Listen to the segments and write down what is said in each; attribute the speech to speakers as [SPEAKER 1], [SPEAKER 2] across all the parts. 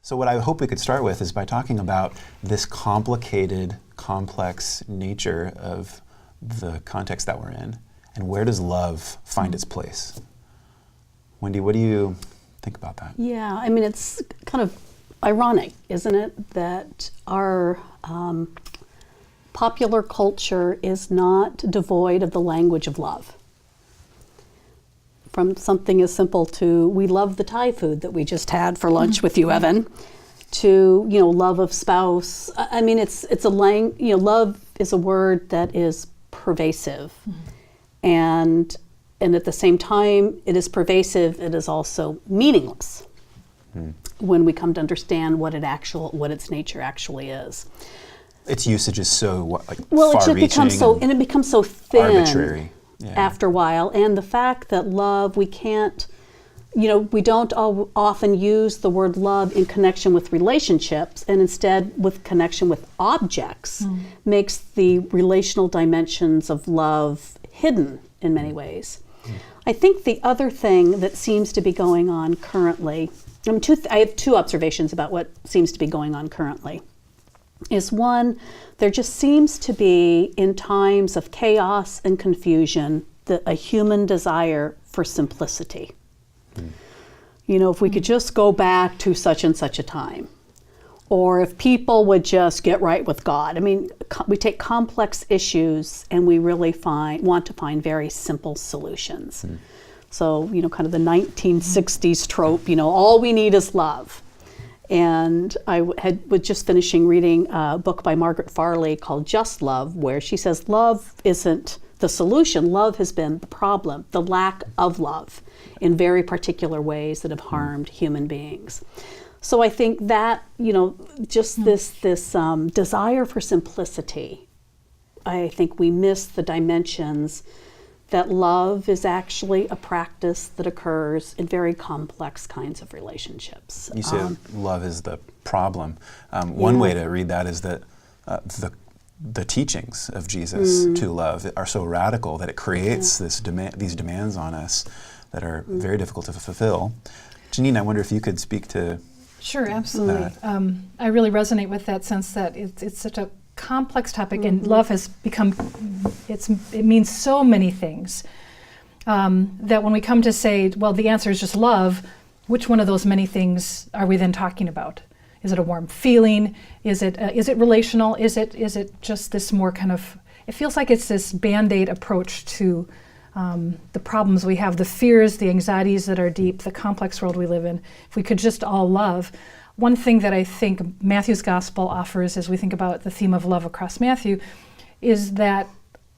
[SPEAKER 1] So what I hope we could start with is by talking about this complicated, complex nature of the context that we're in, and where does love find its place? Wyndy, what do you think about that?
[SPEAKER 2] Yeah, I mean, it's kind of ironic, isn't it, that our popular culture is not devoid of the language of love. From something as simple to, we love the Thai food that we just had for lunch with you, Evan, to, love of spouse. I mean, it's a love is a word that is pervasive. And at the same time, it is pervasive, it is also meaningless when we come to understand what its nature actually is.
[SPEAKER 1] Its usage is so
[SPEAKER 2] it becomes so thin,
[SPEAKER 1] arbitrary. Yeah.
[SPEAKER 2] After a while, and the fact that love, we can't, we don't often use the word love in connection with relationships, and instead with connection with objects, makes the relational dimensions of love hidden in many ways. I think the other thing that seems to be going on currently, I have two observations about what seems to be going on currently, is one, there just seems to be, in times of chaos and confusion, a human desire for simplicity. If we could just go back to such and such a time, or if people would just get right with God. I mean, we take complex issues and we really want to find very simple solutions. So, kind of the 1960s trope, all we need is love. And I was just finishing reading a book by Margaret Farley called Just Love, where she says love isn't the solution. Love has been the problem, the lack of love in very particular ways that have harmed human beings. So I think that, just this desire for simplicity, I think we miss the dimensions that love is actually a practice that occurs in very complex kinds of relationships.
[SPEAKER 1] You said love is the problem. One way to read that is that the teachings of Jesus to love are so radical that it creates these demands on us that are very difficult to fulfill. Jeannine, I wonder if you could speak to
[SPEAKER 3] Sure, absolutely. I really resonate with that sense that it's such a complex topic, and love has become, it means so many things, that when we come to say, well, the answer is just love, which one of those many things are we then talking about? Is it a warm feeling? Is it relational? Is it just this more kind of, it feels like it's this Band-Aid approach to the problems we have, the fears, the anxieties that are deep, the complex world we live in. If we could just all love. One thing that I think Matthew's gospel offers as we think about the theme of love across Matthew is that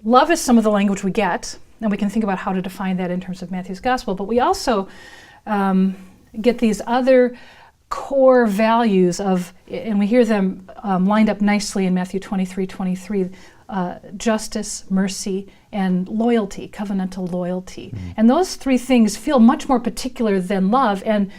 [SPEAKER 3] love is some of the language we get, and we can think about how to define that in terms of Matthew's gospel, but we also get these other core values of, and we hear them lined up nicely in Matthew 23:23, justice, mercy, and loyalty, covenantal loyalty. And those three things feel much more particular than love. And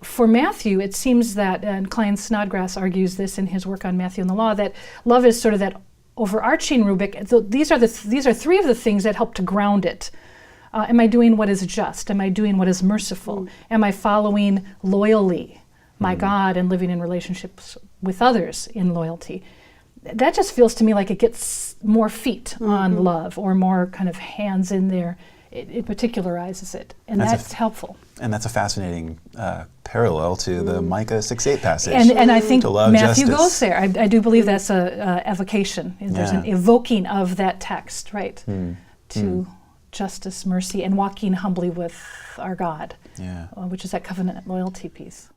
[SPEAKER 3] for Matthew, it seems that, and Klein Snodgrass argues this in his work on Matthew and the Law, that love is sort of that overarching rubric. These are three of the things that help to ground it. Am I doing what is just? Am I doing what is merciful? Am I following loyally my God and living in relationships with others in loyalty? That just feels to me like it gets more feet on love, or more kind of hands in there. It particularizes it, and that's helpful.
[SPEAKER 1] And that's a fascinating parallel to the Micah 6:8 passage.
[SPEAKER 3] And I think Matthew
[SPEAKER 1] justice.
[SPEAKER 3] goes there. I do believe that's a evocation. There's an evoking of that text, right? To justice, mercy, and walking humbly with our God, which is that covenant loyalty piece.